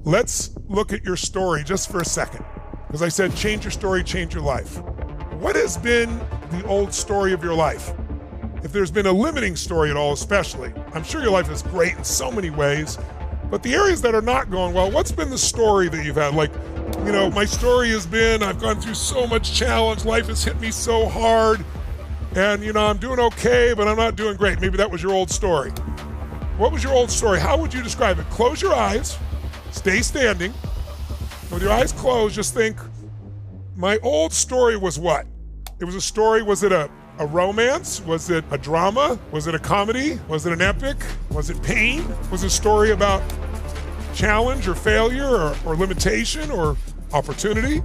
Let's look at your story just for a second. Because I said, change your story, change your life. What has been the old story of your life? If there's been a limiting story at all, especially, I'm sure your life is great in so many ways, but the areas that are not going well, what's been the story that you've had? Like, you know, my story has been, I've gone through so much challenge, life has hit me so hard, and you know, I'm doing okay, but I'm not doing great. Maybe that was your old story. What was your old story? How would you describe it? Close your eyes, stay standing. With your eyes closed, just think, my old story was what? It was a story, was it a romance? Was it a drama? Was it a comedy? Was it an epic? Was it pain? Was it a story about challenge or failure or limitation or opportunity?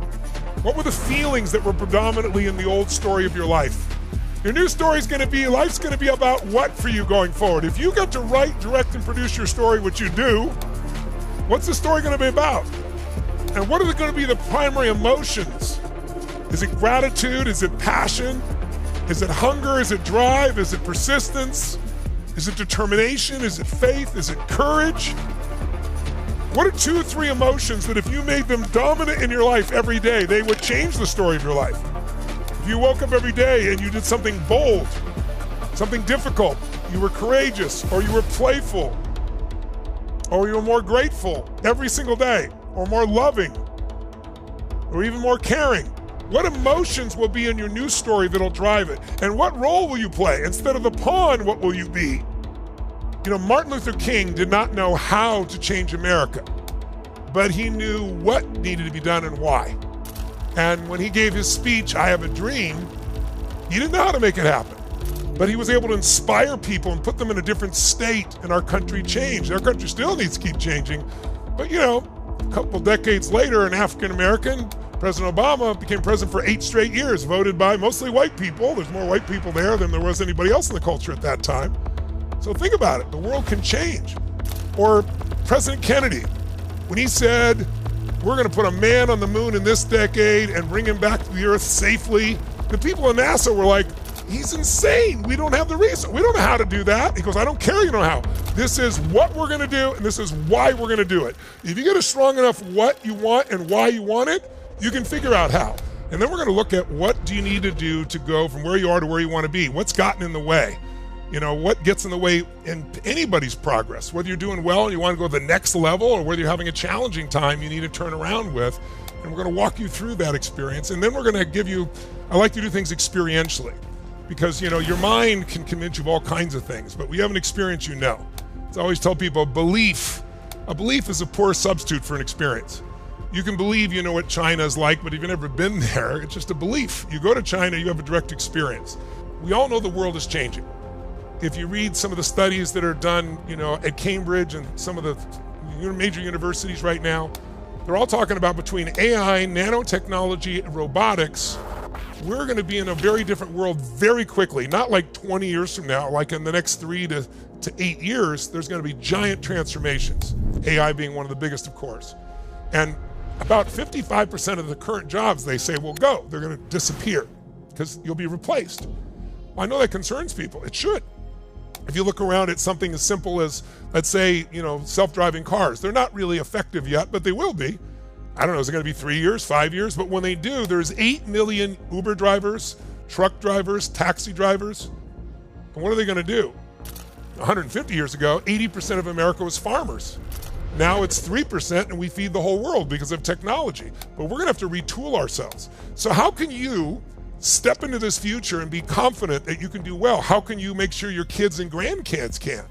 What were the feelings that were predominantly in the old story of your life? Your new story is going to be, life's going to be about what for you going forward? If you get to write, direct, and produce your story, which you do, what's the story going to be about? And what are going to be the primary emotions? Is it gratitude? Is it passion? Is it hunger? Is it drive? Is it persistence? Is it determination? Is it faith? Is it courage? What are 2 or 3 emotions that if you made them dominant in your life every day, they would change the story of your life? If you woke up every day and you did something bold, something difficult, you were courageous, or you were playful, or you were more grateful every single day, or more loving, or even more caring. What emotions will be in your new story that'll drive it? And what role will you play? Instead of the pawn, what will you be? You know, Martin Luther King did not know how to change America, but he knew what needed to be done and why. And when he gave his speech, I Have a Dream, he didn't know how to make it happen. But he was able to inspire people and put them in a different state, and our country changed. Our country still needs to keep changing. But you know, a couple decades later, an African-American, President Obama, became president for 8 straight years, voted by mostly white people. There's more white people there than there was anybody else in the culture at that time. So think about it, the world can change. Or President Kennedy, when he said, we're gonna put a man on the moon in this decade and bring him back to the earth safely, the people in NASA were like, he's insane. We don't have the reason. We don't know how to do that. He goes, I don't care you know how. This is what we're gonna do, and this is why we're gonna do it. If you get a strong enough what you want and why you want it, you can figure out how. And then we're gonna look at what do you need to do to go from where you are to where you wanna be. What's gotten in the way? You know, what gets in the way in anybody's progress? Whether you're doing well and you wanna go to the next level, or whether you're having a challenging time you need to turn around with. And we're gonna walk you through that experience. And then we're gonna give you, I like to do things experientially. Because you know, your mind can convince you of all kinds of things, but when you have an experience, you know. So I always tell people, a belief is a poor substitute for an experience. You can believe you know what China is like, but if you've never been there, it's just a belief. You go to China, you have a direct experience. We all know the world is changing. If you read some of the studies that are done, you know, at Cambridge and some of the major universities right now, they're all talking about between AI, nanotechnology, and robotics, we're going to be in a very different world very quickly. Not like 20 years from now, like in the next 3 to 8 years, there's going to be giant transformations. AI being one of the biggest, of course. And about 55% of the current jobs, they say, will go. They're going to disappear because you'll be replaced. Well, I know that concerns people. It should. If you look around at something as simple as, let's say, you know, self-driving cars, they're not really effective yet, but they will be. I don't know, is it going to be 3 years, 5 years? But when they do, there's 8 million Uber drivers, truck drivers, taxi drivers. And what are they going to do? 150 years ago, 80% of America was farmers. Now it's 3% and we feed the whole world because of technology. But we're going to have to retool ourselves. So how can you step into this future and be confident that you can do well? How can you make sure your kids and grandkids can?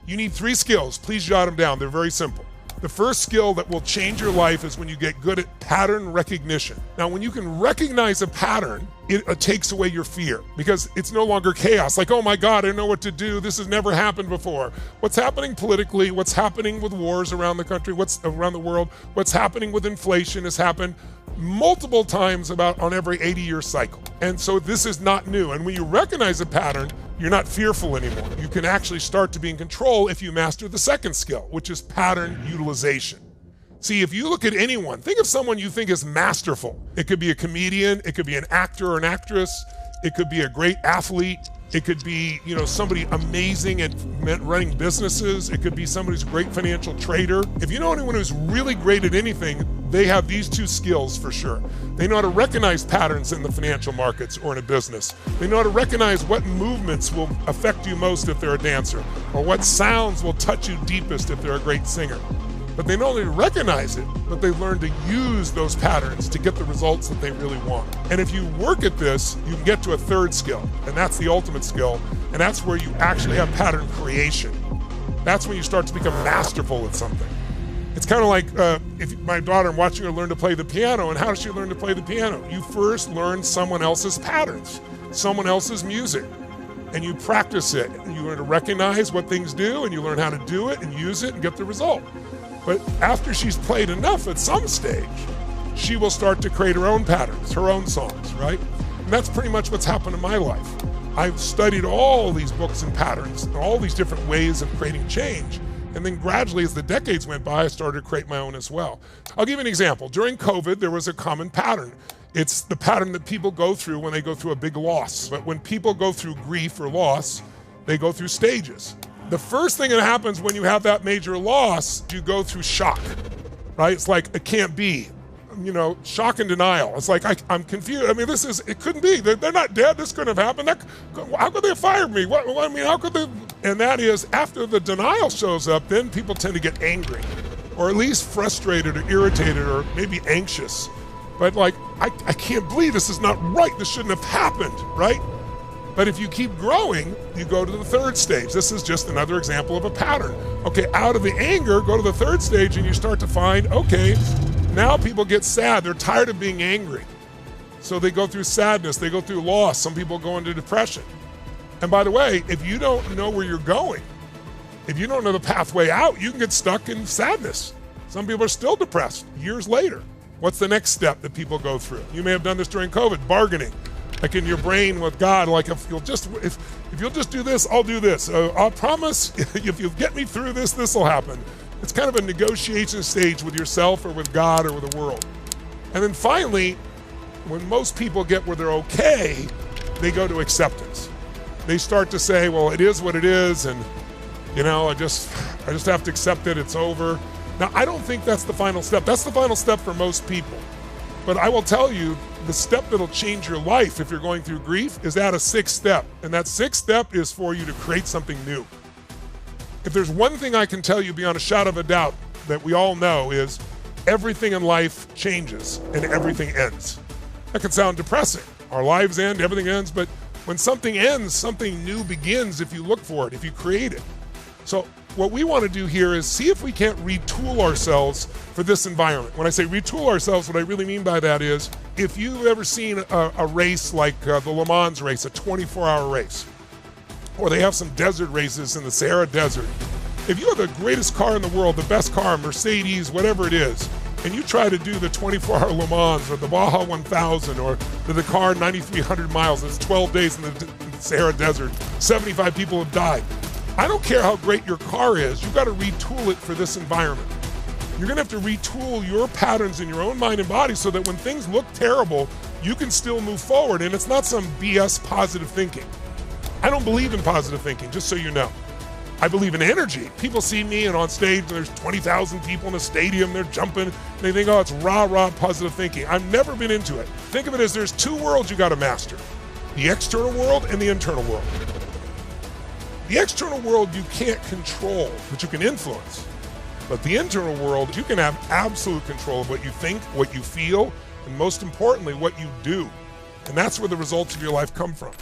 You need 3 skills. Please jot them down. They're very simple. The first skill that will change your life is when you get good at pattern recognition. Now, when you can recognize a pattern, it takes away your fear because it's no longer chaos. Like, oh my God, I don't know what to do. This has never happened before. What's happening politically, what's happening with wars around the country, what's around the world, what's happening with inflation has happened multiple times about on every 80-year cycle. And so this is not new. And when you recognize a pattern, you're not fearful anymore. You can actually start to be in control if you master the second skill, which is pattern utilization. See, if you look at anyone, think of someone you think is masterful. It could be a comedian, it could be an actor or an actress, it could be a great athlete, It could be, somebody amazing at running businesses. It could be somebody who's a great financial trader. If you know anyone who's really great at anything, they have these two skills for sure. They know how to recognize patterns in the financial markets or in a business. They know how to recognize what movements will affect you most if they're a dancer, or what sounds will touch you deepest if they're a great singer. But they not only recognize it, but they learn to use those patterns to get the results that they really want. And if you work at this, you can get to a third skill, and that's the ultimate skill, and that's where you actually have pattern creation. That's when you start to become masterful at something. It's kind of like if my daughter, I'm watching her learn to play the piano, and how does she learn to play the piano? You first learn someone else's patterns, someone else's music, and you practice it. You learn to recognize what things do, and you learn how to do it and use it and get the result. But after she's played enough at some stage, she will start to create her own patterns, her own songs, right? And that's pretty much what's happened in my life. I've studied all these books and patterns, and all these different ways of creating change. And then gradually, as the decades went by, I started to create my own as well. I'll give you an example. During COVID, there was a common pattern. It's the pattern that people go through when they go through a big loss. But when people go through grief or loss, they go through stages. The first thing that happens when you have that major loss, you go through shock, right? It's like, it can't be, shock and denial. It's like, I'm confused. I mean, it couldn't be. They're not dead. This couldn't have happened. How could they have fired me? How could they? And that is, after the denial shows up, then people tend to get angry, or at least frustrated or irritated or maybe anxious. But like, I can't believe this is not right. This shouldn't have happened, right? But if you keep growing, you go to the third stage. This is just another example of a pattern. Okay, out of the anger, go to the third stage and you start to find, okay, now people get sad. They're tired of being angry. So they go through sadness, they go through loss. Some people go into depression. And by the way, if you don't know where you're going, if you don't know the pathway out, you can get stuck in sadness. Some people are still depressed years later. What's the next step that people go through? You may have done this during COVID, bargaining. Like in your brain with God, like if you'll just do this, I'll do this. I'll promise if you'll get me through this, this will happen. It's kind of a negotiation stage with yourself or with God or with the world. And then finally, when most people get where they're okay, they go to acceptance. They start to say, well, it is what it is, and I just have to accept it, it's over. Now, I don't think that's the final step. That's the final step for most people. But I will tell you, the step that'll change your life if you're going through grief is at a sixth step. And that sixth step is for you to create something new. If there's one thing I can tell you beyond a shadow of a doubt that we all know is everything in life changes and everything ends. That can sound depressing. Our lives end, everything ends, but when something ends, something new begins if you look for it, if you create it. So what we want to do here is see if we can't retool ourselves for this environment. When I say retool ourselves, what I really mean by that is, if you've ever seen a race like the Le Mans race, a 24-hour race, or they have some desert races in the Sahara Desert, if you have the greatest car in the world, the best car, Mercedes, whatever it is, and you try to do the 24-hour Le Mans or the Baja 1000 or the Dakar 9,300 miles, it's 12 days in the Sahara Desert, 75 people have died. I don't care how great your car is, you've got to retool it for this environment. You're gonna have to retool your patterns in your own mind and body so that when things look terrible, you can still move forward, and it's not some BS positive thinking. I don't believe in positive thinking, just so you know. I believe in energy. People see me and on stage, there's 20,000 people in a stadium, they're jumping, and they think, oh, it's rah-rah positive thinking. I've never been into it. Think of it as there's two worlds you gotta master. The external world and the internal world. The external world you can't control, but you can influence. But the internal world, you can have absolute control of what you think, what you feel, and most importantly, what you do. And that's where the results of your life come from.